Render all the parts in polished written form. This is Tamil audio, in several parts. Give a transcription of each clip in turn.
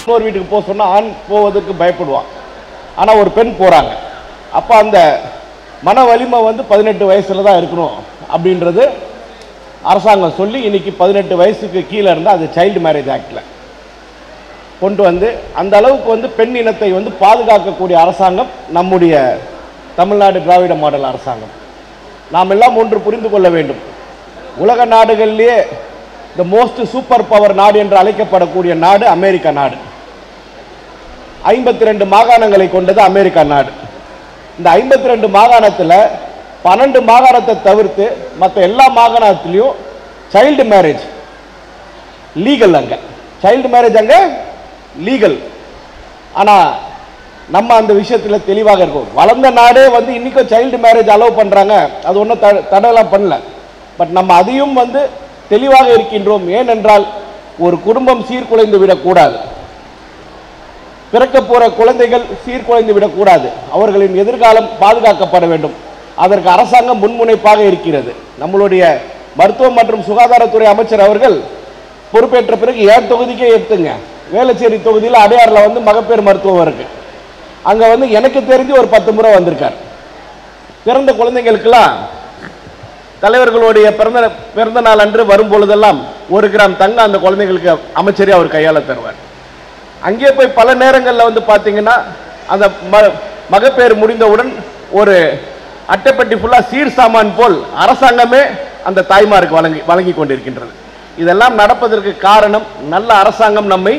இன்னொரு வீட்டுக்கு போக சொன்னால் ஆண் போவதற்கு பயப்படுவான். ஆனால் ஒரு பெண் போகிறாங்க. அப்போ அந்த மன வலிமை வந்து 18 வயசில் தான் இருக்கணும் அப்படின்றது அரசாங்கம் சொல்லி இன்னைக்கு 18 வயசுக்கு கீழே இருந்தால் அது சைல்டு மேரேஜ் ஆக்டில் கொண்டு வந்து அந்த அளவுக்கு வந்து பெண் இனத்தை வந்து பாதுகாக்கக்கூடிய அரசாங்கம் நம்முடைய தமிழ்நாடு திராவிட மாடல் அரசாங்கம். நாம் எல்லாம் ஒன்று புரிந்து கொள்ள வேண்டும். உலக நாடுகளிலேயே த மோஸ்ட் சூப்பர் பவர் நாடு என்று அழைக்கப்படக்கூடிய நாடு அமெரிக்கா நாடு. 52 மாகாணங்களை கொண்டது அமெரிக்கா நாடு. இந்த 52 மாகாணத்தில் 12 மாகாணத்தை தவிர்த்து மற்ற எல்லா மாகாணத்திலையும் சைல்டு மேரேஜ் லீகல். அங்கே சைல்டு மேரேஜ் அங்கே லீகல். ஆனால் நம்ம அந்த விஷயத்தில் தெளிவாக இருக்கும். வளர்ந்த நாடே வந்து இன்றைக்கும் சைல்டு மேரேஜ் அலோவ் பண்ணுறாங்க. அது ஒன்றும் தடையெல்லாம் பண்ணல. பட் நம்ம அதையும் வந்து தெளிவாக இருக்கின்றோம். ஏனென்றால் ஒரு குடும்பம் சீர்குலைந்து விடக்கூடாது. பிறக்க போகிற குழந்தைகள் சீர்குலைந்து விடக்கூடாது. அவர்களின் எதிர்காலம் பாதுகாக்கப்பட வேண்டும். அதற்கு அரசாங்கம் முன்முனைப்பாக இருக்கிறது. நம்மளுடைய மருத்துவம் மற்றும் சுகாதாரத்துறை அமைச்சர் அவர்கள் பொறுப்பேற்ற பிறகு 7 தொகுதிக்கே எடுத்துங்க. வேளச்சேரி தொகுதியில் அடையாறில் வந்து மகப்பேறு மருத்துவம் இருக்கு. அங்கே வந்து எனக்கு தெரிஞ்சு ஒரு 10 முறை வந்திருக்கார். பிறந்த குழந்தைங்களுக்கெல்லாம் தலைவர்களுடைய பிறந்த நாள் அன்று வரும் பொழுதெல்லாம் 1 கிராம் தங்கம் அந்த குழந்தைங்களுக்கு அமைச்சரே அவர் கையால் தருவார். அங்கே போய் பல நேரங்களில் வந்து பார்த்தீங்கன்னா அந்த மகப்பேறு முடிந்தவுடன் ஒரு அட்டைப்பட்டி ஃபுல்லாக சீர் சாமான் போல் அரசாங்கமே அந்த தாய்மாருக்கு வழங்கி கொண்டிருக்கின்றது. இதெல்லாம் நடப்பதற்கு காரணம் நல்ல அரசாங்கம் நம்மை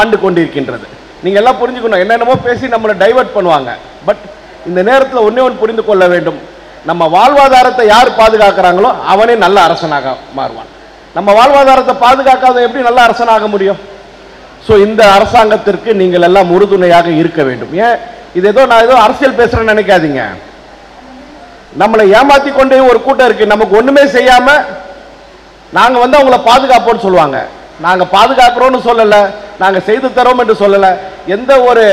ஆண்டு கொண்டிருக்கின்றது. நீங்கள் எல்லாம் புரிஞ்சுக்கணும். என்னென்னமோ பேசி நம்மளை டைவர்ட் பண்ணுவாங்க. பட் இந்த நேரத்தில் ஒன்று புரிந்து கொள்ள வேண்டும். நம்ம வாழ்வாதாரத்தை யார் பாதுகாக்கிறாங்களோ அவனே நல்ல அரசனாக மாறுவான். நம்ம வாழ்வாதாரத்தை பாதுகாக்காத எப்படி நல்ல அரசனாக முடியும்? ஸோ இந்த அரசாங்கத்திற்கு நீங்கள் எல்லாம் உறுதுணையாக இருக்க வேண்டும். ஏன் இது நான் ஏதோ அரசியல் பேசுறேன்னு நினைக்காதீங்க. நம்மளை ஏமாத்தி கொண்டே ஒரு கூட்டம் இருக்கு. நமக்கு ஒண்ணுமே செய்யாம நாங்க வந்து அவங்கள பாதுகாப்போம்னு சொல்லுவாங்க. நாங்க பாதுகாக்கிறோம்னு சொல்லல, நாங்க செய்து தரோம் என்று சொல்லல. எந்த ஒரு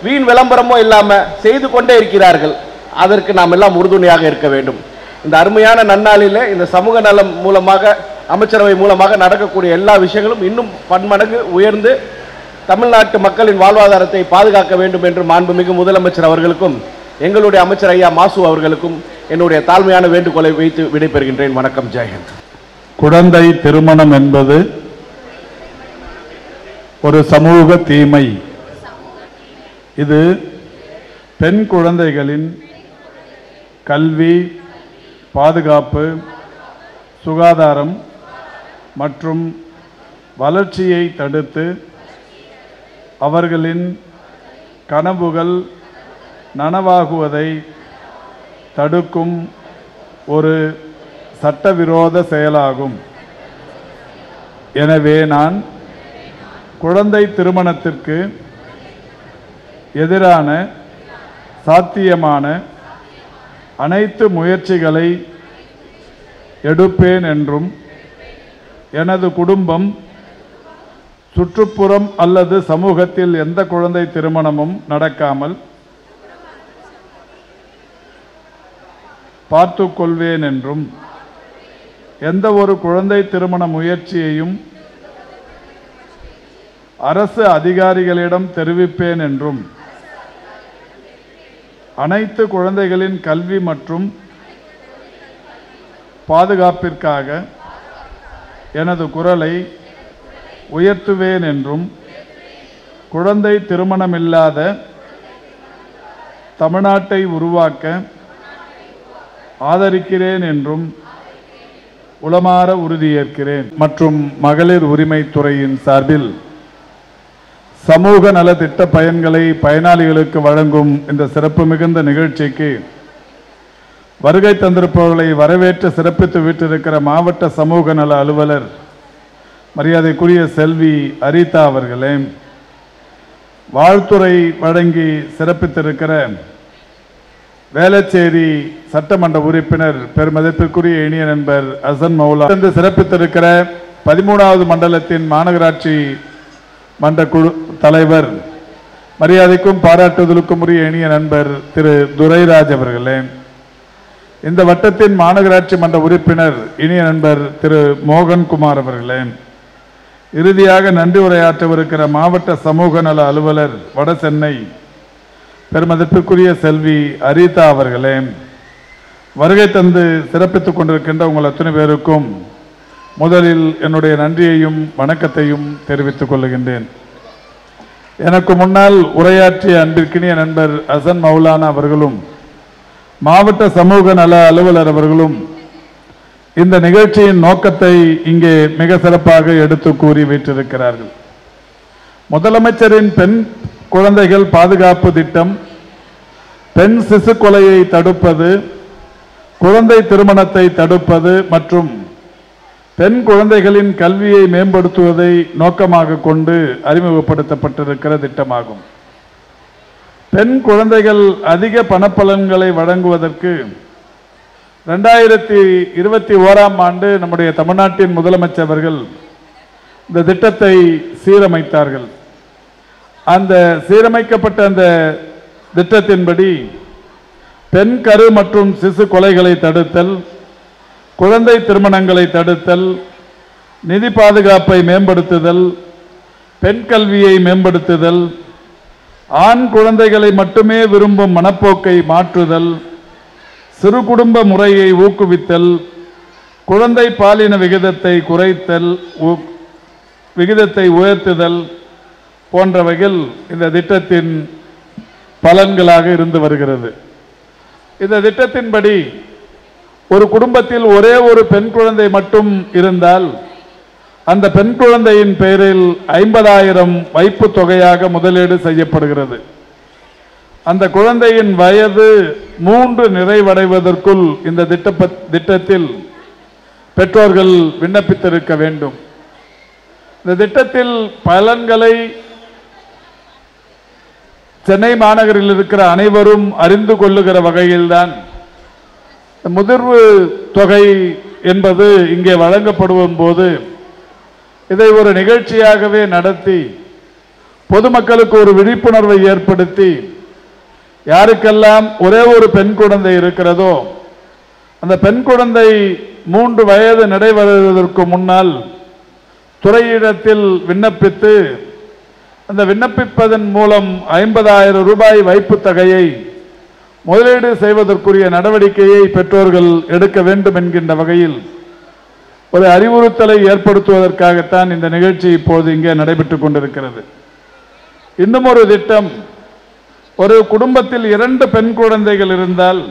வீண் விளம்பரமோ இல்லாம செய்து கொண்டே இருக்கிறார்கள். அதற்கு நாம் எல்லாம் உறுதுணையாக இருக்க வேண்டும். இந்த அருமையான நன்னாளிலே இந்த சமூக நலம் மூலமாக அமைச்சரவை மூலமாக நடக்கக்கூடிய எல்லா விஷயங்களும் இன்னும் பன்மடங்கு உயர்ந்து தமிழ்நாட்டு மக்களின் வாழ்வாதாரத்தை பாதுகாக்க வேண்டும் என்று மாண்புமிகு முதலமைச்சர் அவர்களுக்கும் எங்களுடைய அமைச்சர் ஐயா மாசு அவர்களுக்கும் என்னுடைய தாழ்மையான வேண்டுகோளை வைத்து விடைபெறுகின்றேன். வணக்கம். ஜெயஹிந்த். குழந்தை திருமணம் என்பது ஒரு சமூக தீமை. இது பெண் குழந்தைகளின் கல்வி, பாதுகாப்பு, சுகாதாரம் மற்றும் வளர்ச்சியை தடுத்து அவர்களின் கனவுகள் நனவாகுவதை தடுக்கும் ஒரு சட்டவிரோத செயலாகும். எனவே நான் குழந்தை திருமணத்திற்கு எதிரான சாத்தியமான அனைத்து முயற்சிகளை எடுப்பேன் என்றும் எனது குடும்பம் சுற்றுப்புறம் அல்லது சமூகத்தில் எந்த குழந்தை திருமணமும் நடக்காமல் பார்த்துக்கொள்வேன் என்றும் எந்த ஒரு குழந்தை திருமண முயற்சியையும் அரசு அதிகாரிகளிடம் தெரிவிப்பேன் என்றும் அனைத்து குழந்தைகளின் கல்வி மற்றும் பாதுகாப்பிற்காக எனது குரலை உயர்த்துவேன் என்றும் குழந்தை திருமணமில்லாத தமிழ்நாட்டை உருவாக்க ஆதரிக்கிறேன் என்றும் உளமாற உறுதியேற்கிறேன். மற்றும் மகளிர் உரிமை துறையின் சார்பில் சமூக நலத்திட்ட பயன்களை பயனாளிகளுக்கு வழங்கும் இந்த சிறப்பு மிகுந்த நிகழ்ச்சிக்கு வருகை தந்திருப்பவர்களை வரவேற்று சிறப்பித்து விட்டிருக்கிற மாவட்ட சமூக நல அலுவலர் மரியாதைக்குரிய செல்வி அரிதா அவர்களே, வாழ்த்துறை வழங்கி சிறப்பித்திருக்கிற வேளச்சேரி சட்டமன்ற உறுப்பினர் பெருமதிப்பிற்குரிய இனிய நண்பர் அசன் மௌலா சிறப்பித்திருக்கிற 13வது மண்டலத்தின் மாநகராட்சி மன்ற குழு தலைவர் மரியாதைக்கும் பாராட்டுதலுக்கும் உரிய இனிய நண்பர் திரு துரைராஜ் அவர்களே, இந்த வட்டத்தின் மாநகராட்சி மன்ற உறுப்பினர் இனிய நண்பர் திரு மோகன்குமார் அவர்களே, இறுதியாக நன்றி உரையாற்றவிருக்கிற மாவட்ட சமூக நல அலுவலர் வடசென்னை பெருமதிப்பிற்குரிய செல்வி அரிதா அவர்களே, வருகை தந்து சிறப்பித்துக் கொண்டிருக்கின்ற உங்கள் அத்தனை பேருக்கும் முதலில் என்னுடைய நன்றியையும் வணக்கத்தையும் தெரிவித்துக் கொள்கின்றேன். எனக்கு முன்னால் உரையாற்றிய அன்பிற்கினிய நண்பர் ஹசன் மௌலானா அவர்களும் மாவட்ட சமூக நல அலுவலர் அவர்களும் இந்த நிகழ்ச்சியின் நோக்கத்தை இங்கே மிக சிறப்பாக எடுத்து கூறி வைத்திருக்கிறார்கள். முதலமைச்சரின் பெண் குழந்தைகள் பாதுகாப்பு திட்டம், பெண் சிசு கொலையை தடுப்பது, குழந்தை திருமணத்தை தடுப்பது மற்றும் பெண் குழந்தைகளின் கல்வியை மேம்படுத்துவதை நோக்கமாக கொண்டு அறிமுகப்படுத்தப்பட்டிருக்கிற திட்டமாகும். பெண் குழந்தைகள் அதிக பணப்பலன்களை வழங்குவதற்கு 2021ஆம் ஆண்டு நம்முடைய தமிழ்நாட்டின் முதலமைச்சர் அவர்கள் இந்த திட்டத்தை சீரமைத்தார்கள். அந்த சீரமைக்கப்பட்ட அந்த திட்டத்தின்படி பெண் கரு மற்றும் சிசு கொலைகளை தடுத்தல், குழந்தை திருமணங்களை தடுத்தல், நிதி பாதுகாப்பை மேம்படுத்துதல், பெண் கல்வியை மேம்படுத்துதல், ஆண் குழந்தைகளை மட்டுமே விரும்பும் மனப்போக்கை மாற்றுதல், சிறு குடும்ப முறையை ஊக்குவித்தல், குழந்தை பாலின விகிதத்தை குறைத்தல், விகிதத்தை உயர்த்துதல் போன்றவைகள் இந்த திட்டத்தின் பலன்களாக இருந்து வருகிறது. இந்த திட்டத்தின்படி ஒரு குடும்பத்தில் ஒரே ஒரு பெண் குழந்தை மட்டும் இருந்தால் அந்த பெண் குழந்தையின் பெயரில் 50,000 வைப்பு தொகையாக முதலீடு செய்யப்படுகிறது. அந்த குழந்தையின் வயது 3 நிறைவடைவதற்குள் இந்த திட்டத்தில் பெற்றோர்கள் விண்ணப்பித்திருக்க வேண்டும். இந்த திட்டத்தில் பலன்களை சென்னை மாநகரில் இருக்கிற அனைவரும் அறிந்து கொள்ளுகிற வகையில்தான் முதிர்வு தொகை என்பது இங்கே வழங்கப்படும் போது இதை ஒரு நிகழ்ச்சியாகவே நடத்தி பொதுமக்களுக்கு ஒரு விழிப்புணர்வை ஏற்படுத்தி யாருக்கெல்லாம் ஒரே ஒரு பெண் குழந்தை இருக்கிறதோ அந்த பெண் குழந்தை 3 வயது நிறைவடைவதற்கு முன்னால் துறையிடத்தில் விண்ணப்பித்து அந்த விண்ணப்பிப்பதன் மூலம் 50,000 ரூபாய் வைப்பு தொகையை முதலீடு செய்வதற்குரிய நடவடிக்கையை பெற்றோர்கள் எடுக்க வேண்டும் என்கின்ற வகையில் ஒரு அறிவுறுத்தலை ஏற்படுத்துவதற்காகத்தான் இந்த நிகழ்ச்சி இப்போது இங்கே நடைபெற்றுக் கொண்டிருக்கிறது. இன்னும் ஒரு திட்டம், ஒரு குடும்பத்தில் 2 பெண் குழந்தைகள் இருந்தால்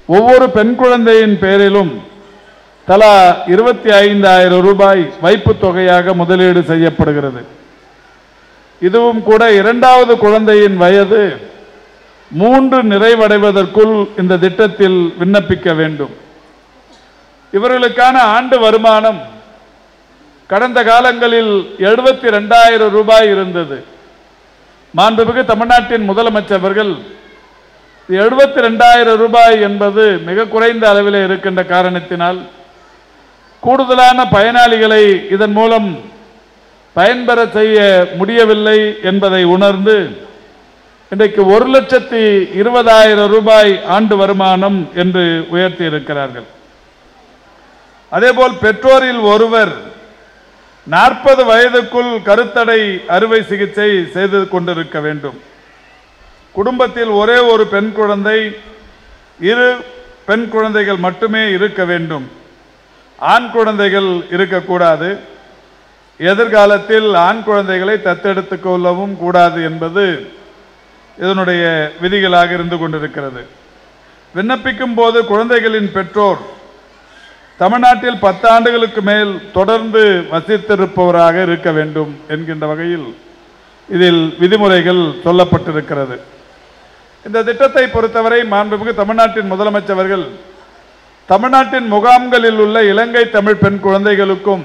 ஒவ்வொரு பெண் குழந்தையின் பெயரிலும் தலா 25,000 ரூபாய் வைப்பு தொகையாக முதலீடு செய்யப்படுகிறது. இதுவும் கூட 2வது குழந்தையின் வயது 3 நிறைவடைவதற்குள் இந்த திட்டத்தில் விண்ணப்பிக்க வேண்டும். இவர்களுக்கான ஆண்டு வருமானம் கடந்த காலங்களில் 72,000 ரூபாய் இருந்தது. மாண்புமிகு தமிழ்நாட்டின் முதலமைச்சர் அவர்கள் 72,000 ரூபாய் என்பது மிக குறைந்த அளவில் இருக்கின்ற காரணத்தினால் கூடுதலான பயனாளிகளை இதன் மூலம் பயன்பெற செய்ய முடியவில்லை என்பதை உணர்ந்து இன்றைக்கு 1,20,000 ரூபாய் ஆண்டு வருமானம் என்று உயர்த்தி இருக்கிறார்கள். அதேபோல் பெற்றோரில் ஒருவர் 40 வயதுக்குள் கருத்தடை அறுவை சிகிச்சை செய்து கொண்டிருக்க வேண்டும். குடும்பத்தில் ஒரே ஒரு பெண் குழந்தை, 2 பெண் குழந்தைகள் மட்டுமே இருக்க வேண்டும். ஆண் குழந்தைகள் இருக்கக்கூடாது. எதிர்காலத்தில் ஆண் குழந்தைகளை தத்தெடுத்துக் கொள்ளவும் கூடாது என்பது இதனுடைய விதிகளாக இருந்து கொண்டிருக்கிறது. விண்ணப்பிக்கும் போது குழந்தைகளின் பெற்றோர் தமிழ்நாட்டில் 10 ஆண்டுகளுக்கு மேல் தொடர்ந்து வசித்திருப்பவராக இருக்க வேண்டும் என்கின்ற வகையில் இதில் விதிமுறைகள் சொல்லப்பட்டிருக்கிறது. இந்த திட்டத்தை பொறுத்தவரை மாண்புமிகு தமிழ்நாட்டின் முதலமைச்சர் அவர்கள் தமிழ்நாட்டின் முகாம்களில் உள்ள இலங்கை தமிழ் பெண் குழந்தைகளுக்கும்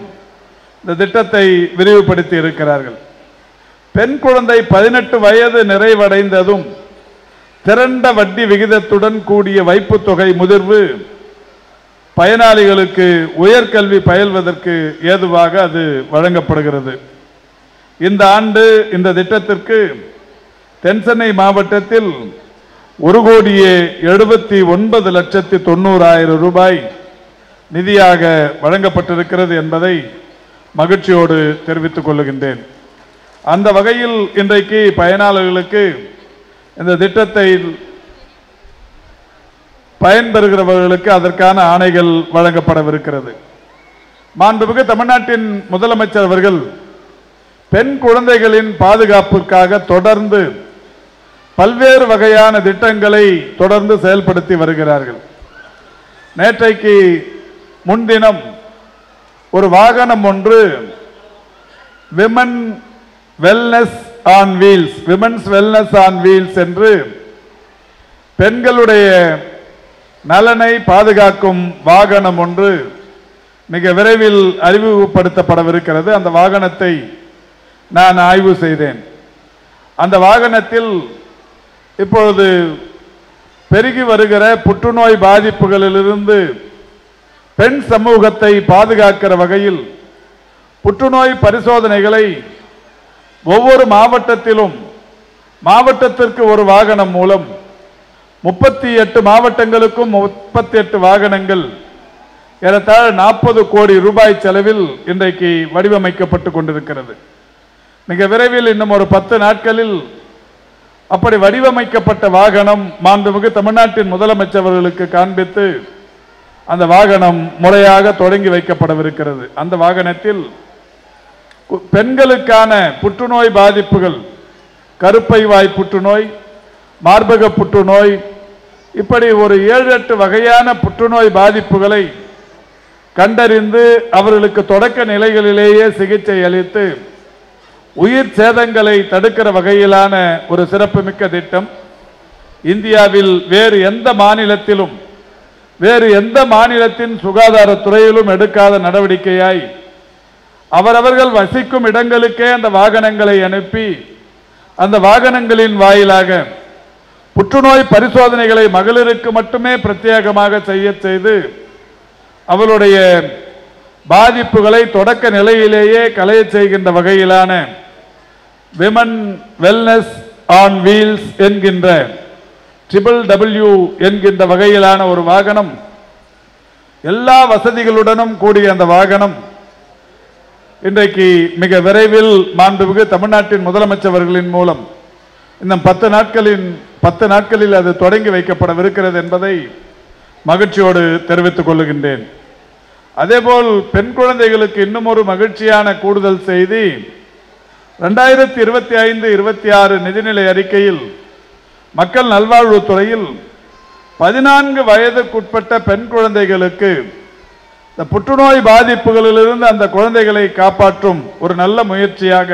இந்த திட்டத்தை விரிவுபடுத்தி இருக்கிறார்கள். பெண் குழந்தை 18 வயது நிறைவடைந்ததும் திரண்ட வட்டி விகிதத்துடன் கூடிய வைப்பு தொகை முதிர்வு பயனாளிகளுக்கு உயர்கல்வி பயில்வதற்கு ஏதுவாக அது வழங்கப்படுகிறது. இந்த ஆண்டு இந்த திட்டத்திற்கு தென்சென்னை மாவட்டத்தில் 1,79,90,000 ரூபாய் நிதியாக வழங்கப்பட்டிருக்கிறது என்பதை மகிழ்ச்சியோடு தெரிவித்துக் கொள்ளுகின்றேன். அந்த வகையில் இன்றைக்கு பயனாளர்களுக்கு இந்த திட்டத்தை பயன்பெறுகிறவர்களுக்கு அதற்கான ஆணைகள் வழங்கப்படவிருக்கிறது. மாண்புமிகு தமிழ்நாட்டின் முதலமைச்சர் அவர்கள் பெண் குழந்தைகளின் பாதுகாப்பிற்காக தொடர்ந்து பல்வேறு வகையான திட்டங்களை தொடர்ந்து செயல்படுத்தி வருகிறார்கள். நேற்றைக்கு முன்தினம் ஒரு வாகனம் ஒன்று women wellness on wheels, women's wellness on wheels என்று பெண்களுடைய நலனை பாதுகாக்கும் வாகனம் ஒன்று மிக விரைவில் அறிமுகப்படுத்தப்படவிருக்கிறது. அந்த வாகனத்தை நான் ஆய்வு செய்தேன். அந்த வாகனத்தில் இப்பொழுது பெருகி வருகிற புற்றுநோய் பாதிப்புகளிலிருந்து பெண் சமூகத்தை பாதுகாக்கிற வகையில் புற்றுநோய் பரிசோதனைகளை ஒவ்வொரு மாவட்டத்திலும் மாவட்டத்திற்கு ஒரு வாகனம் மூலம் 38 மாவட்டங்களுக்கும் 38 வாகனங்கள் ஏறத்தாழ 40 கோடி ரூபாய் செலவில் இன்றைக்கு வடிவமைக்கப்பட்டு கொண்டிருக்கிறது. மிக விரைவில் இன்னும் ஒரு 10 நாட்களில் அப்படி வடிவமைக்கப்பட்ட வாகனம் மாண்புமிகு தமிழ்நாட்டின் முதலமைச்சர்களுக்கு காண்பித்து அந்த வாகனம் முறையாக தொடங்கி வைக்கப்படவிருக்கிறது. அந்த வாகனத்தில் பெண்களுக்கான புற்றுநோய் பாதிப்புகள், கருப்பை வாய் புற்றுநோய், மார்பக புற்றுநோய், இப்படி ஒரு 7-8 வகையான புற்றுநோய் பாதிப்புகளை கண்டறிந்து அவர்களுக்கு தொடக்க நிலைகளிலேயே சிகிச்சை அளித்து உயிர் சேதங்களை தடுக்கிற வகையிலான ஒரு சிறப்புமிக்க திட்டம். இந்தியாவில் வேறு எந்த மாநிலத்திலும் வேறு எந்த மாநிலத்தின் சுகாதாரத்துறையிலும் எடுக்காத நடவடிக்கையாய் அவரவர்கள் வசிக்கும் இடங்களுக்கே அந்த வாகனங்களை அனுப்பி அந்த வாகனங்களின் வாயிலாக புற்றுநோய் பரிசோதனைகளை மகளிருக்கு மட்டுமே பிரத்யேகமாக செய்து அவளுடைய பாதிப்புகளை தொடக்க நிலையிலேயே களைய செய்கின்ற வகையிலான விமன் வெல்னஸ் ஆன் வீல்ஸ் என்கின்ற WWW என்கின்ற வகையிலான ஒரு வாகனம், எல்லா வசதிகளுடனும் கூடிய அந்த வாகனம் இன்றைக்கு மிக விரைவில் மாண்புமிகு தமிழ்நாட்டின் முதலமைச்சர்களின் மூலம் இன்னும் 10 நாட்களில் அது தொடங்கி வைக்கப்படவிருக்கிறது என்பதை மகிழ்ச்சியோடு தெரிவித்துக் கொள்ளுகின்றேன். அதேபோல் பெண் குழந்தைகளுக்கு இன்னும் ஒரு மகிழ்ச்சியான கூடுதல் செய்தி, 2025-26 நிதிநிலை அறிக்கையில் மக்கள் நல்வாழ்வுத்துறையில் 14 வயதுக்குட்பட்ட பெண் குழந்தைகளுக்கு இந்த புற்றுநோய் பாதிப்புகளிலிருந்து அந்த குழந்தைகளை காப்பாற்றும் ஒரு நல்ல முயற்சியாக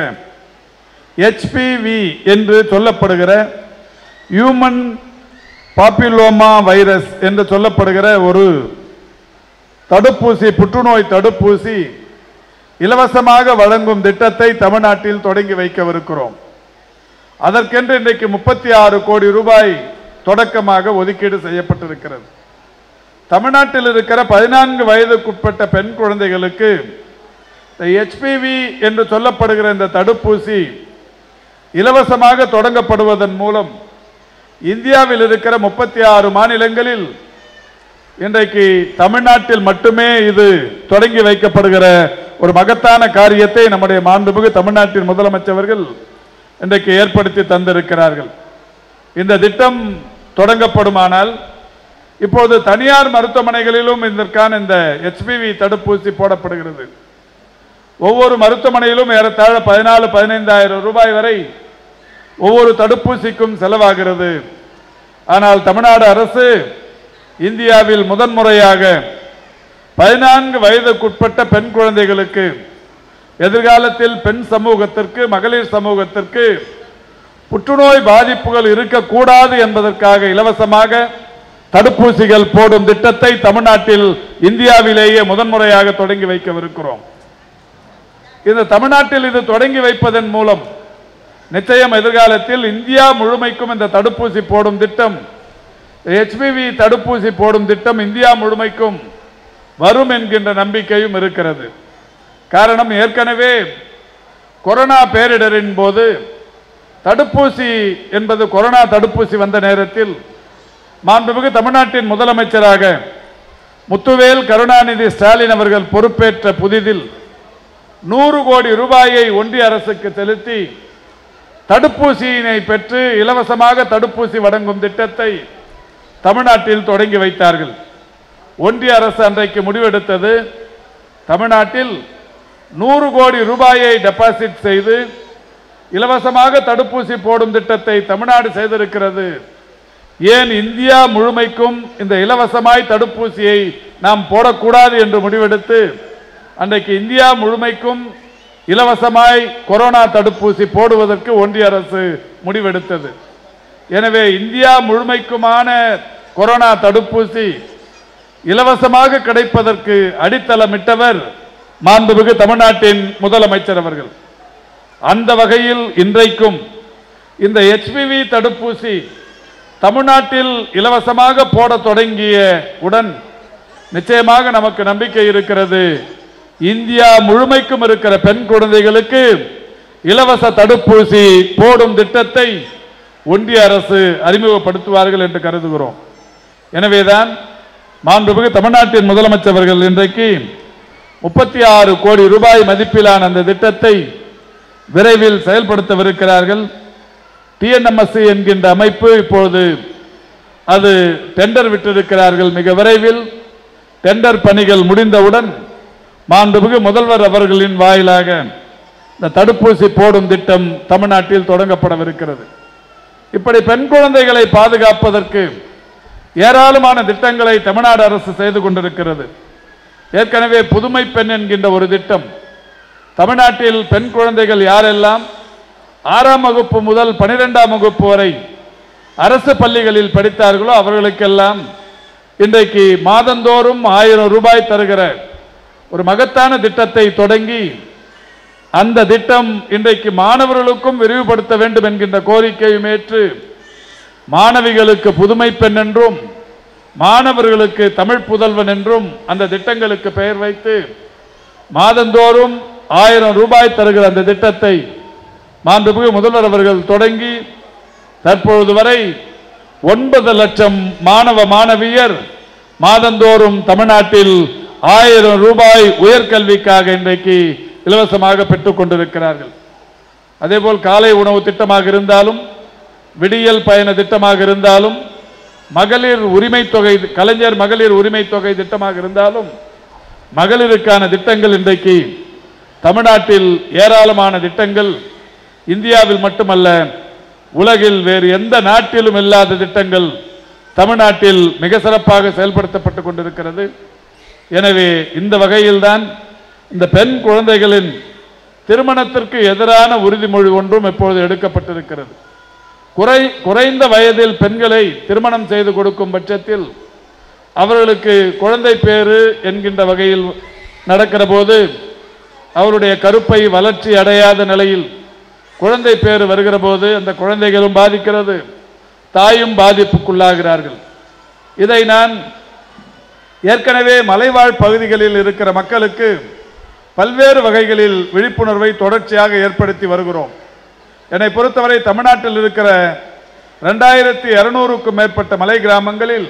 HPV என்று சொல்லப்படுகிற ஹியூமன் பாப்பிலோமா வைரஸ் என்று சொல்லப்படுகிற ஒரு தடுப்பூசி, புற்றுநோய் தடுப்பூசி இலவசமாக வழங்கும் திட்டத்தை தமிழ்நாட்டில் தொடங்கி வைக்கவிருக்கிறோம். அதற்கென்று இன்றைக்கு 36 கோடி ரூபாய் தொடக்கமாக ஒதுக்கீடு செய்யப்பட்டிருக்கிறது. தமிழ்நாட்டில் இருக்கிற 14 வயதுக்குட்பட்ட பெண் குழந்தைகளுக்கு HPV என்று சொல்லப்படுகிற இந்த தடுப்பூசி இலவசமாக தொடங்கப்படுவதன் மூலம் இந்தியாவில் இருக்கிற 36 மாநிலங்களில் இன்றைக்கு தமிழ்நாட்டில் மட்டுமே இது தொடங்கி வைக்கப்படுகிற ஒரு மகத்தான காரியத்தை நம்முடைய மாண்புமிகு தமிழ்நாட்டின் முதலமைச்சர்கள் இன்றைக்கு ஏற்படுத்தி தந்திருக்கிறார்கள். இந்த திட்டம் தொடங்கப்படுமானால் இப்போது தனியார் மருத்துவமனைகளிலும் இதற்கான இந்த HPV தடுப்பூசி போடப்படுகிறது. ஒவ்வொரு மருத்துவமனையிலும் ஏறத்தாழ 14-15 ரூபாய் வரை ஒவ்வொரு தடுப்பூசிக்கும் செலவாகிறது. ஆனால் தமிழ்நாடு அரசு இந்தியாவில் முதன்முறையாக 14 வயதுக்குட்பட்ட பெண் குழந்தைகளுக்கு, எதிர்காலத்தில் பெண் சமூகத்திற்கு, மகளிர் சமூகத்திற்கு புற்றுநோய் பாதிப்புகள் இருக்கக்கூடாது என்பதற்காக இலவசமாக தடுப்பூசிகள் போடும் திட்டத்தை தமிழ்நாட்டில் இந்தியாவிலேயே முதன்முறையாக தொடங்கி வைக்கவிருக்கிறோம். இந்த தமிழ்நாட்டில் இது தொடங்கி வைப்பதன் மூலம் நிச்சயம் எதிர்காலத்தில் இந்தியா முழுமைக்கும் இந்த தடுப்பூசி போடும் திட்டம், HPV தடுப்பூசி போடும் திட்டம் இந்தியா முழுமைக்கும் வரும் என்கின்ற நம்பிக்கையும் இருக்கிறது. காரணம், ஏற்கனவே கொரோனா பேரிடரின் போது தடுப்பூசி என்பது, கொரோனா தடுப்பூசி வந்த நேரத்தில் மாண்புமிகு தமிழ்நாட்டின் முதலமைச்சராக முத்துவேல் கருணாநிதி ஸ்டாலின் அவர்கள் பொறுப்பேற்ற புதிதில் 100 கோடி ரூபாயை ஒன்றிய அரசுக்கு செலுத்தி தடுப்பூசியினை பெற்று இலவசமாக தடுப்பூசி வழங்கும் திட்டத்தை தமிழ்நாட்டில் தொடங்கி வைத்தார்கள். ஒன்றிய அரசு அன்றைக்கு முடிவெடுத்தது, தமிழ்நாட்டில் 100 கோடி ரூபாயை டெபாசிட் செய்து இலவசமாக தடுப்பூசி போடும் திட்டத்தை தமிழ்நாடு செய்திருக்கிறது. ஏன் இந்தியா முழுமைக்கும் இந்த இலவசமாய் தடுப்பூசியை நாம் போடக்கூடாது என்று முடிவெடுத்து அன்றைக்கு இந்தியா முழுமைக்கும் இலவசமாய் கொரோனா தடுப்பூசி போடுவதற்கு ஒன்றிய அரசு முடிவெடுத்தது. எனவே இந்தியா முழுமைக்குமான கொரோனா தடுப்பூசி இலவசமாக கிடைப்பதற்கு அடித்தளமிட்டவர் மாண்புமிகு தமிழ்நாட்டின் முதலமைச்சர் அவர்கள். அந்த வகையில் இன்றைக்கும் இந்த HPV தடுப்பூசி தமிழ்நாட்டில் இலவசமாக போட தொடங்கிய உடன் நிச்சயமாக நமக்கு நம்பிக்கை இருக்கிறது. இந்தியா முழுமைக்கும் இருக்கிற பெண் குழந்தைகளுக்கு இலவச தடுப்பூசி போடும் திட்டத்தை ஒன்றிய அரசு அறிமுகப்படுத்துவார்கள் என்று கருதுகிறோம். எனவேதான் மாண்புமிகு தமிழ்நாட்டின் முதலமைச்சர் அவர்கள் இன்றைக்கு 36 கோடி ரூபாய் மதிப்பிலான அந்த திட்டத்தை விரைவில் செயல்படுத்தவிருக்கிறார்கள். TNMSC என்கின்ற அமைப்பு இப்போது அது டெண்டர் விட்டிருக்கிறார்கள். மிக விரைவில் டெண்டர் பணிகள் முடிந்தவுடன் மாண்புமிகு முதல்வர் அவர்களின் வாயிலாக இந்த தடுப்பூசி போடும் திட்டம் தமிழ்நாட்டில் தொடங்கப்படவிருக்கிறது. இப்படி பெண் குழந்தைகளை பாதுகாப்பதற்கு ஏராளமான திட்டங்களை தமிழ்நாடு அரசு செய்து கொண்டிருக்கிறது. ஏற்கனவே புதுமை பெண் என்கின்ற ஒரு திட்டம், தமிழ்நாட்டில் பெண் குழந்தைகள் யாரெல்லாம் 6ஆம் வகுப்பு முதல் 12ஆம் வகுப்பு வரை அரசு பள்ளிகளில் படித்தார்களோ அவர்களுக்கெல்லாம் இன்றைக்கு மாதந்தோறும் 1000 ரூபாய் தருகிற ஒரு மகத்தான திட்டத்தை தொடங்கி அந்த திட்டம் இன்றைக்கு மாணவர்களுக்கும் விரிவுபடுத்த வேண்டும் என்கின்ற கோரிக்கையும் ஏற்று மாணவிகளுக்கு புதுமை பெண் என்றும் மாணவர்களுக்கு தமிழ் புதல்வன் என்றும் அந்த திட்டங்களுக்கு பெயர் வைத்து மாதந்தோறும் 1000 ரூபாய் தருகிற அந்த திட்டத்தை மாண்புமிகு முதல்வர் அவர்கள் தொடங்கி தற்பொழுது வரை 9 லட்சம் மாணவ மாணவியர் மாதந்தோறும் தமிழ்நாட்டில் 1000 ரூபாய் உயர்கல்விக்காக இன்றைக்கு இலவசமாக பெற்றுக் கொண்டிருக்கிறார்கள். அதேபோல் காலை உணவு திட்டமாக இருந்தாலும் விடியல் பயண திட்டமாக இருந்தாலும் மகளிர் உரிமை தொகை கலைஞர் மகளிர் உரிமை தொகை திட்டமாக இருந்தாலும் மகளிருக்கான திட்டங்கள் இன்றைக்கு தமிழ்நாட்டில் ஏராளமான திட்டங்கள் இந்தியாவில் மட்டுமல்ல உலகில் வேறு எந்த நாட்டிலும் இல்லாத திட்டங்கள் தமிழ்நாட்டில் மிக சிறப்பாக செயல்படுத்தப்பட்டுக் கொண்டிருக்கிறது. எனவே இந்த வகையில்தான் இந்த பெண் குழந்தைகளின் திருமணத்திற்கு எதிரான உறுதிமொழி ஒன்றும் இப்பொழுது எடுக்கப்பட்டிருக்கிறது. குறைந்த வயதில் பெண்களை திருமணம் செய்து கொடுக்கும் பட்சத்தில் அவர்களுக்கு குழந்தை பேறு என்கின்ற வகையில் நடக்கிற போது அவருடைய கருப்பை வளர்ச்சி அடையாத நிலையில் குழந்தை பேறு வருகிற போது அந்த குழந்தைகளும் பாதிக்கிறது, தாயும் பாதிப்புக்குள்ளாகிறார்கள். இதை நான் ஏற்கனவே மலைவாழ் பகுதிகளில் இருக்கிற மக்களுக்கு பல்வேறு வகைகளில் விழிப்புணர்வை தொடர்ச்சியாக ஏற்படுத்தி வருகிறோம். என்னை பொறுத்தவரை தமிழ்நாட்டில் இருக்கிற 2200க்கும் மேற்பட்ட மலை கிராமங்களில்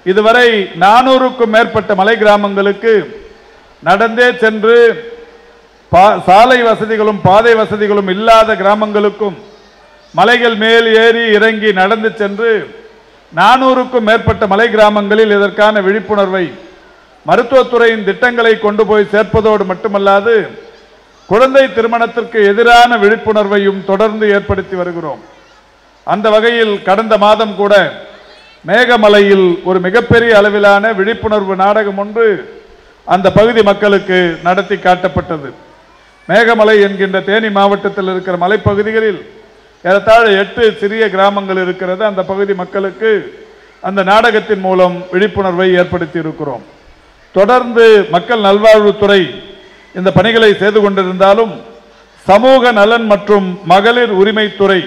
இதுவரை 400க்கும் மேற்பட்ட மலை கிராமங்களுக்கு நடந்தே சென்று சாலை வசதிகளும் பாதை வசதிகளும் இல்லாத கிராமங்களுக்கும் மலைகள் மேல் ஏறி இறங்கி நடந்து சென்று 400க்கும் மேற்பட்ட மலை கிராமங்களில் இதற்கான விழிப்புணர்வை மருத்துவத்துறையின் திட்டங்களை கொண்டு போய் சேர்ப்பதோடு மட்டுமல்லாது குழந்தை திருமணத்திற்கு எதிரான விழிப்புணர்வையும் தொடர்ந்து ஏற்படுத்தி வருகிறோம். அந்த வகையில் கடந்த மாதம் கூட மேகமலையில் ஒரு மிகப்பெரிய அளவிலான விழிப்புணர்வு நாடகம் ஒன்று அந்த பகுதி மக்களுக்கு நடத்தி காட்டப்பட்டது. மேகமலை என்கின்ற தேனி மாவட்டத்தில் இருக்கிற மலைப்பகுதிகளில் ஏறத்தாழ 8 சிறிய கிராமங்கள் இருக்கிறது. அந்த பகுதி மக்களுக்கு அந்த நாடகத்தின் மூலம் விழிப்புணர்வை ஏற்படுத்தி இருக்கிறோம். தொடர்ந்து மக்கள் நல்வாழ்வுத்துறை இந்த பணிகளை செய்து கொண்டிருந்தாலும் சமூக நலன் மற்றும் மகளிர் உரிமைத்துறை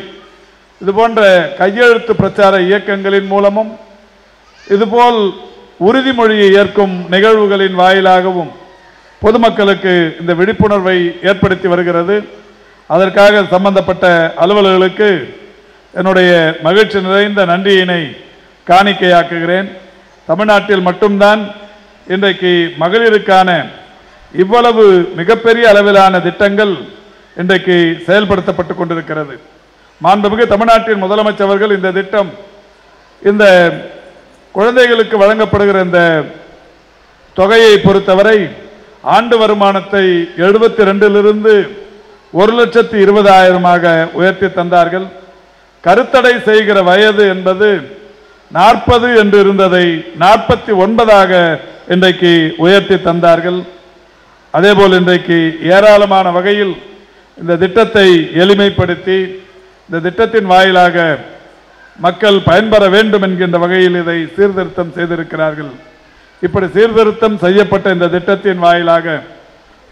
இதுபோன்ற கையெழுத்து பிரச்சார இயக்கங்களின் மூலமும் இதுபோல் உறுதிமொழியை ஏற்கும் நிகழ்வுகளின் வாயிலாகவும் பொதுமக்களுக்கு இந்த விழிப்புணர்வை ஏற்படுத்தி வருகிறது. அதற்காக சம்பந்தப்பட்ட அலுவலர்களுக்கு என்னுடைய மகிழ்ச்சி நிறைந்த நன்றியினை காணிக்கையாக்குகிறேன். தமிழ்நாட்டில் மட்டும்தான் இன்றைக்கு மகளிருக்கான இவ்வளவு மிகப்பெரிய அளவிலான திட்டங்கள் இன்றைக்கு செயல்படுத்தப்பட்டு கொண்டிருக்கிறது. மாண்புமிகு தமிழ்நாட்டின் முதலமைச்சர் அவர்கள் இந்த திட்டம், இந்த குழந்தைகளுக்கு வழங்கப்படுகிற இந்த தொகையை பொறுத்தவரை ஆண்டு வருமானத்தை 72 1,20,000 உயர்த்தி தந்தார்கள். கருத்தடை செய்கிற வயது என்பது 40 என்று இருந்ததை 49 இன்றைக்கு உயர்த்தி தந்தார்கள். அதேபோல் இன்றைக்கு ஏராளமான வகையில் இந்த திட்டத்தை எளிமைப்படுத்தி இந்த திட்டத்தின் வாயிலாக மக்கள் பயன்பெற வேண்டும் என்கின்ற வகையில் இதை சீர்திருத்தம் செய்திருக்கிறார்கள். இப்படி சீர்திருத்தம் செய்யப்பட்ட இந்த திட்டத்தின் வாயிலாக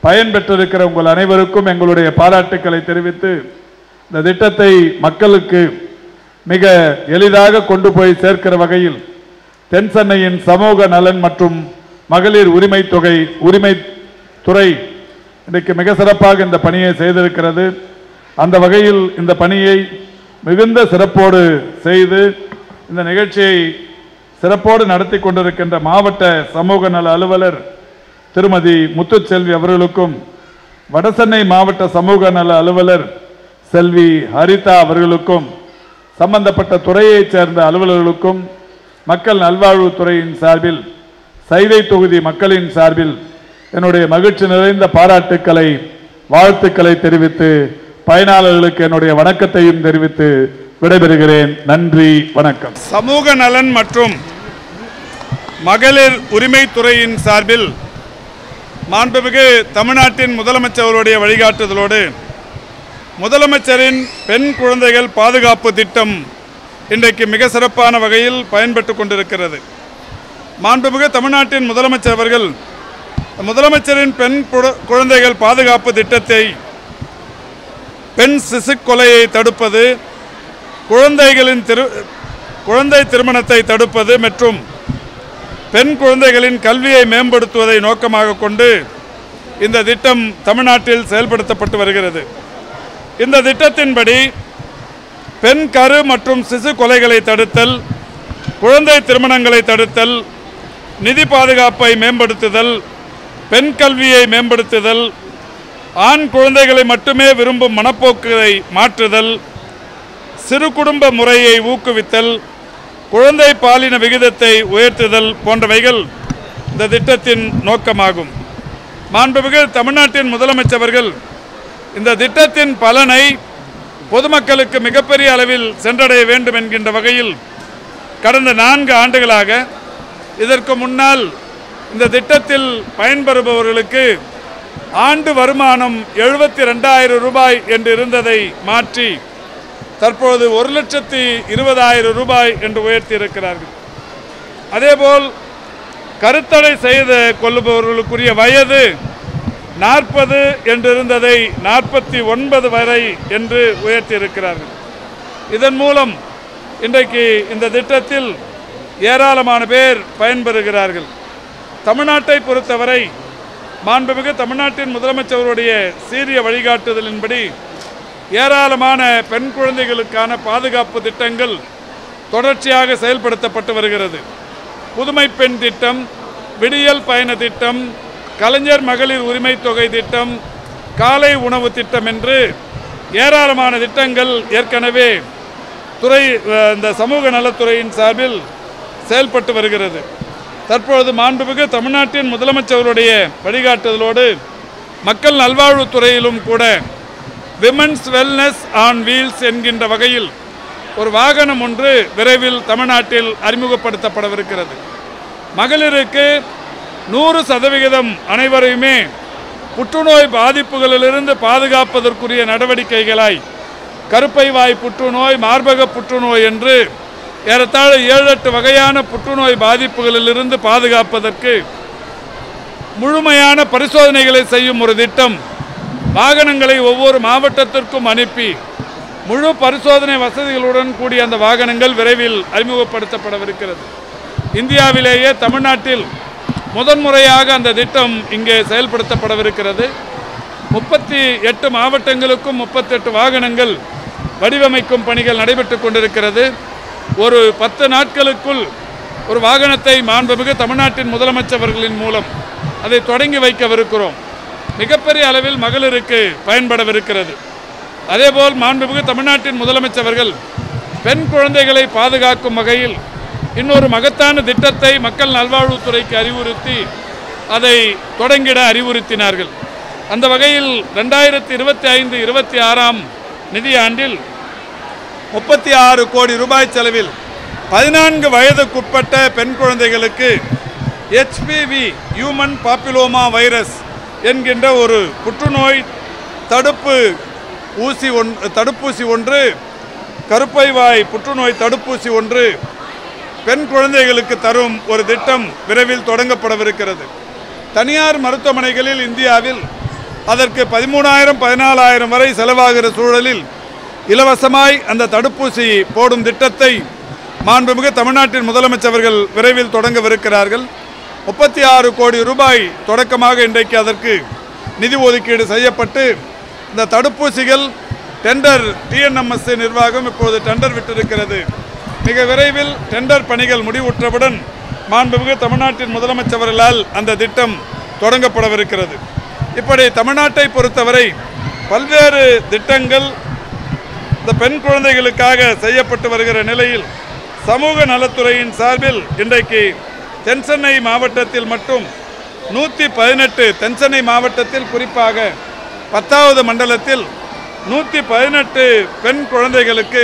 பயன்பெற்றிருக்கிற உங்கள் அனைவருக்கும் எங்களுடைய பாராட்டுக்களை தெரிவித்து இந்த திட்டத்தை மக்களுக்கு மிக எளிதாக கொண்டு போய் சேர்க்கிற வகையில் தென் சென்னையின் சமூக நலன் மற்றும் மகளிர் உரிமைத்துறை இன்றைக்கு மிக சிறப்பாக இந்த பணியை செய்திருக்கிறது. அந்த வகையில் இந்த பணியை மிகுந்த சிறப்போடு செய்து இந்த நிகழ்ச்சியை சிறப்போடு நடத்தி கொண்டிருக்கின்ற மாவட்ட சமூக நல அலுவலர் திருமதி முத்துச்செல்வி அவர்களுக்கும், வடசென்னை மாவட்ட சமூக நல அலுவலர் செல்வி ஹரிதா அவர்களுக்கும், சம்பந்தப்பட்ட துறையைச் சேர்ந்த அலுவலர்களுக்கும், மக்கள் நல்வாழ்வுத்துறையின் சார்பில், சைதை தொகுதி மக்களின் சார்பில் என்னுடைய மகிழ்ச்சி நிறைந்த பாராட்டுக்களை, வாழ்த்துக்களை தெரிவித்து பயனாளர்களுக்கு என்னுடைய வணக்கத்தையும் தெரிவித்து விடைபெறுகிறேன். நன்றி, வணக்கம். சமூக நலன் மற்றும் மகளிர் உரிமைத்துறையின் சார்பில் மாண்புமிகு தமிழ்நாட்டின் முதலமைச்சருடைய வழிகாட்டுதலோடு முதலமைச்சரின் பெண் குழந்தைகள் பாதுகாப்பு திட்டம் இன்றைக்கு மிக சிறப்பான வகையில் பயன்பட்டு கொண்டிருக்கிறது. மாண்புமிகு தமிழ்நாட்டின் முதலமைச்சர் அவர்கள் முதலமைச்சரின் பெண் குழந்தைகள் பாதுகாப்பு திட்டத்தை பெண் சிசு கொலையை தடுப்பது, குழந்தை திருமணத்தை தடுப்பது மற்றும் பெண் குழந்தைகளின் கல்வியை மேம்படுத்துவதை நோக்கமாக கொண்டு இந்த திட்டம் தமிழ்நாட்டில் செயல்படுத்தப்பட்டு வருகிறது. இந்த திட்டத்தின்படி பெண் கரு மற்றும் சிசு கொலைகளை தடுத்தல், குழந்தை திருமணங்களை தடுத்தல், நிதி பாதுகாப்பை மேம்படுத்துதல், பெண் கல்வியை மேம்படுத்துதல், ஆண் குழந்தைகளை மட்டுமே விரும்பும் மனப்போக்குகளை மாற்றுதல், சிறு குடும்ப முறையை ஊக்குவித்தல், குழந்தை பாலின விகிதத்தை உயர்த்துதல் போன்றவைகள் இந்த திட்டத்தின் நோக்கமாகும். மாண்புமிகு தமிழ்நாட்டின் முதலமைச்சர் அவர்கள் இந்த திட்டத்தின் பலனை பொதுமக்களுக்கு மிகப்பெரிய அளவில் சென்றடைய வேண்டும் என்கின்ற வகையில் கடந்த 4 ஆண்டுகளாக, இதற்கு முன்னால் இந்த திட்டத்தில் பயன்பெறுபவர்களுக்கு ஆண்டு வருமானம் 72,000 ரூபாய் என்று இருந்ததை மாற்றி தற்போது 1,20,000 என்று உயர்த்தி இருக்கிறார்கள். அதேபோல் கருத்தடை செய்து கொள்ளுபவர்களுக்குரிய வயது 40 என்றிருந்ததை 49 வரை என்று உயர்த்தி இருக்கிறார்கள். இதன் மூலம் இன்றைக்கு இந்த திட்டத்தில் ஏராளமான பேர் பயன்பெறுகிறார்கள். தமிழ்நாட்டை பொறுத்தவரை மாண்புமிகு தமிழ்நாட்டின் முதலமைச்சருடைய சீரிய வழிகாட்டுதலின்படி ஏராளமான பெண் குழந்தைகளுக்கான பாதுகாப்பு திட்டங்கள் தொடர்ச்சியாக செயல்படுத்தப்பட்டு வருகிறது. புதுமை பெண் திட்டம், விடியல் பயண திட்டம், கலைஞர் மகளிர் உரிமை தொகை திட்டம், காலை உணவு திட்டம் என்று ஏராளமான திட்டங்கள் ஏற்கனவே இந்த சமூக நலத்துறையின் சார்பில் செயல்பட்டு வருகிறது. தற்பொழுது மாண்புமிகு தமிழ்நாட்டின் முதலமைச்சருடைய வழிகாட்டுதலோடு மக்கள் நல்வாழ்வுத்துறையிலும் கூட விமென்ஸ் வெல்னஸ் ஆன் வீல்ஸ் என்கின்ற வகையில் ஒரு வாகனம் ஒன்று விரைவில் தமிழ்நாட்டில் அறிமுகப்படுத்தப்படவிருக்கிறது. மகளிருக்கு 100% அனைவரையுமே புற்றுநோய் பாதிப்புகளிலிருந்து பாதுகாப்பதற்குரிய நடவடிக்கைகளாய் கருப்பை வாய் புற்றுநோய், மார்பக புற்றுநோய் என்று ஏறத்தாழ 7-8 வகையான புற்றுநோய் பாதிப்புகளிலிருந்து பாதுகாப்பதற்கு முழுமையான பரிசோதனைகளை செய்யும் ஒரு திட்டம். வாகனங்களை ஒவ்வொரு மாவட்டத்திற்கும் அனுப்பி முழு பரிசோதனை வசதிகளுடன் கூடிய அந்த வாகனங்கள் விரைவில் அறிமுகப்படுத்தப்படவிருக்கிறது. இந்தியாவிலேயே தமிழ்நாட்டில் முதன்முறையாக அந்த திட்டம் இங்கே செயல்படுத்தப்படவிருக்கிறது. 38 மாவட்டங்களுக்கும் 38 வாகனங்கள் வடிவமைக்கும் பணிகள் நடைபெற்று கொண்டிருக்கிறது. ஒரு 10 நாட்களுக்குள் ஒரு வாகனத்தை மாண்புமிகு தமிழ்நாட்டின் முதலமைச்சர்களின் மூலம் அதை தொடங்கி வைக்கவிருக்கிறோம். மிகப்பெரிய அளவில் மகளிருக்கு பயன்படவிருக்கிறது. அதேபோல் மாண்புமிகு தமிழ்நாட்டின் முதலமைச்சர்கள் பெண் குழந்தைகளை பாதுகாக்கும் வகையில் இன்னொரு மகத்தான திட்டத்தை மக்கள் நல்வாழ்வுத்துறைக்கு அறிவுறுத்தி அதை தொடங்கிட அறிவுறுத்தினார்கள். அந்த வகையில் 2025-26 நிதியாண்டில் 36 கோடி ரூபாய் செலவில் 14 வயதுக்குட்பட்ட பெண் குழந்தைகளுக்கு HPV ஹியூமன் பாப்பிலோமா வைரஸ் என்கின்ற ஒரு புற்றுநோய் தடுப்பூசி ஒன்று, கருப்பை வாய் புற்றுநோய் தடுப்பூசி ஒன்று பெண் குழந்தைகளுக்கு தரும் ஒரு திட்டம் விரைவில் தொடங்கப்படவிருக்கிறது. தனியார் மருத்துவமனைகளில் இந்தியாவில் அதற்கு 13,000-14,000 வரை செலவாகிற சூழலில் இலவசமாய் அந்த தடுப்பூசி போடும் திட்டத்தை மாண்புமிகு தமிழ்நாட்டின் முதலமைச்சர்கள் விரைவில் தொடங்கவிருக்கிறார்கள். 36 கோடி ரூபாய் தொடக்கமாக இன்றைக்கு அதற்கு நிதி ஒதுக்கீடு செய்யப்பட்டு இந்த தடுப்பூசிகள் டெண்டர் TNMS நிர்வாகம் இப்போது டெண்டர் விட்டிருக்கிறது. மிக விரைவில் டெண்டர் பணிகள் முடிவுற்றவுடன் மாண்புமிகு தமிழ்நாட்டின் முதலமைச்சர்களால் அந்த திட்டம் தொடங்கப்படவிருக்கிறது. இப்படி தமிழ்நாட்டை பொறுத்தவரை பல்வேறு திட்டங்கள் இந்த பெண் குழந்தைகளுக்காக செய்யப்பட்டு வருகிற நிலையில் சமூக நலத்துறையின் சார்பில் இன்றைக்கு தென்சென்னை மாவட்டத்தில் மட்டும் 118 தென்சென்னை மாவட்டத்தில் குறிப்பாக 10வது மண்டலத்தில் 118 பெண் குழந்தைகளுக்கு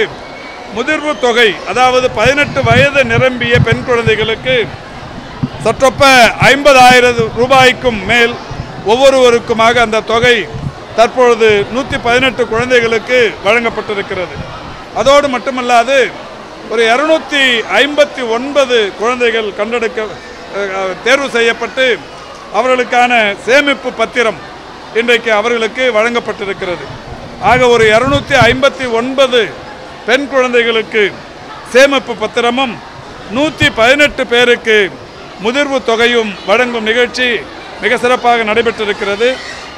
முதிர்வு தொகை, அதாவது 18 வயது நிரம்பிய பெண் குழந்தைகளுக்கு சற்றொப்ப 50,000 ரூபாய்க்கும் மேல் ஒவ்வொருவருக்குமாக அந்த தொகை தற்பொழுது 118 குழந்தைகளுக்கு வழங்கப்பட்டிருக்கிறது. அதோடு மட்டுமல்லாது ஒரு 259 குழந்தைகள் தேர்வு செய்யப்பட்டு அவர்களுக்கான சேமிப்பு பத்திரம் இன்றைக்கு அவர்களுக்கு வழங்கப்பட்டிருக்கிறது. ஆக ஒரு 259 பெண் குழந்தைகளுக்கு சேமிப்பு பத்திரமும் 118 பேருக்கு முதிர்வு தொகையும் வழங்கும் நிகழ்ச்சி மிக சிறப்பாக நடைபெற்றிருக்கிறது.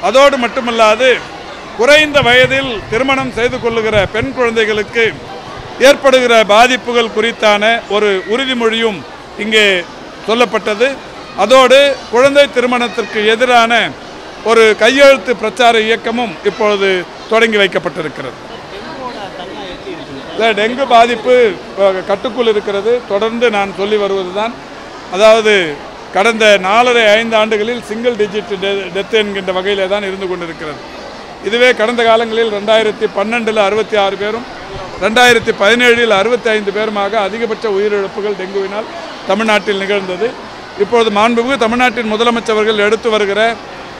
அதோடு மட்டுமல்லாது குறைந்த வயதில் திருமணம் செய்து கொள்ளுகிற பெண் குழந்தைகளுக்கு ஏற்படுகிற பாதிப்புகள் குறித்தான ஒரு உறுதிமொழியும் இங்கே சொல்லப்பட்டது. அதோடு குழந்தை திருமணத்திற்கு எதிரான ஒரு கையெழுத்து பிரச்சார இயக்கமும் இப்பொழுது தொடங்கி வைக்கப்பட்டிருக்கிறது. டெங்கு பாதிப்பு கட்டுக்குள் இருக்கிறது. தொடர்ந்து நான் சொல்லி வருவதுதான், அதாவது கடந்த 4.5 ஆண்டுகளில் சிங்கிள் டிஜிட் டெத் என்கின்ற வகையிலே தான் இருந்து கொண்டிருக்கிறது. இதுவே கடந்த காலங்களில் 2012 66 பேரும் 2017 65 பேருமாக அதிகபட்ச உயிரிழப்புகள் டெங்குவினால் தமிழ்நாட்டில் நிகழ்ந்தது. இப்பொழுது மாண்புமிகு தமிழ்நாட்டின் முதலமைச்சர்கள் எடுத்து வருகிற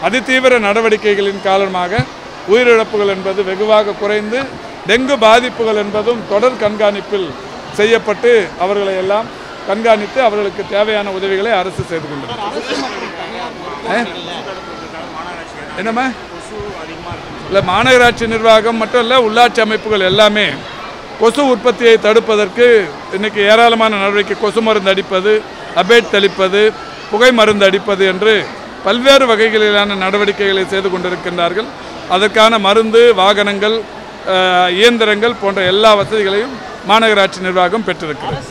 அதிதீவிர நடவடிக்கைகளின் காரணமாக உயிரிழப்புகள் என்பது வெகுவாக குறைந்து டெங்கு பாதிப்புகள் என்பதும் தொடர் கண்காணிப்பில் செய்யப்பட்டு அவர்களை எல்லாம் கண்காணித்து அவர்களுக்கு தேவையான உதவிகளை அரசு செய்து கொண்டிருக்கிறது. என்னம்மா இல்லை, மாநகராட்சி நிர்வாகம் மட்டும் இல்லை, உள்ளாட்சி அமைப்புகள் எல்லாமே கொசு உற்பத்தியை தடுப்பதற்கு இன்றைக்கி ஏராளமான நடவடிக்கை, கொசு மருந்து அடிப்பது, அபேட் தெளிப்பது, புகை மருந்து அடிப்பது என்று பல்வேறு வகைகளிலான நடவடிக்கைகளை செய்து கொண்டிருக்கின்றார்கள். அதற்கான மருந்து, வாகனங்கள், இயந்திரங்கள் போன்ற எல்லா வசதிகளையும் மாநகராட்சி நிர்வாகம் பெற்றிருக்கிறது.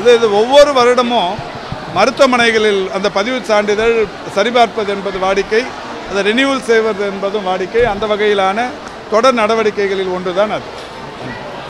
இது ஒவ்வொரு வருடமும் மருத்துவமனைகளில் அந்த பதிவு சான்றிதழ் சரிபார்ப்பது என்பது வாடிக்கை, அதை ரினியூவல் செய்வது என்பதும் வாடிக்கை. அந்த வகையிலான தொடர் நடவடிக்கைகளில் ஒன்றுதான் அது.